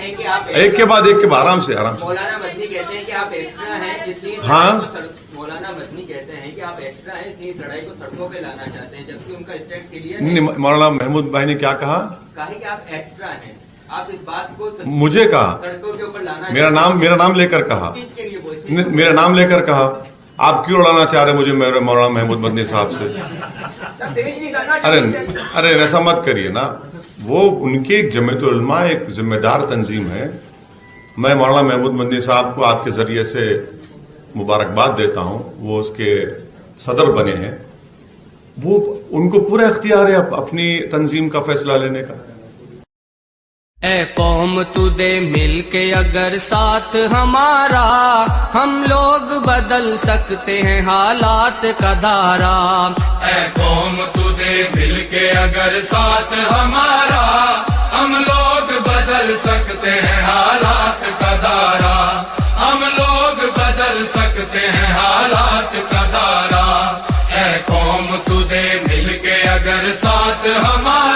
ہیں کہ آپ ایک کے بعد آرام سے مولانا مدنی کہتے ہیں کہ آپ ایکسٹرا ہیں اس لیے مولانا مدنی کہتے ہیں کہ آپ ایکسٹرا ہیں اس لیے لڑائی کو سڑکوں پہ لانا چاہتے ہیں، جبکہ ان کا اسٹینڈ کلیئر ہے۔ مولانا محمود بھائی نے کیا کہا کہ آپ ایکسٹرا ہیں، آپ اس بات کو مجھے کہا، سڑکوں کے اوپر لانا، میرا نام لے کر کہا، میرا نام لے کر کہا آپ کیوں لڑانا چاہ رہے مجھے میرے مولانا محمود مدنی صاحب سے؟ ارے ایسا مت کریے نا، وہ ان کی ایک جمعیت العلماء ایک ذمہ دار تنظیم ہے، میں مولانا محمود مدنی صاحب کو آپ کے ذریعے سے مبارکباد دیتا ہوں، وہ اس کے صدر بنے ہیں، وہ ان کو پورا اختیار ہے اپنی تنظیم کا فیصلہ لینے کا۔ اے قوم تو دے مل کے اگر ساتھ ہمارا، ہم لوگ بدل سکتے ہیں حالات کا دھارا۔ اے قوم تو دے مل کے اگر ساتھ ہمارا، ہم لوگ بدل سکتے ہیں حالات کا دھارا، ہم لوگ بدل سکتے ہیں حالات کا دھارا۔ اے قوم تو دے مل کے اگر ساتھ ہمارا،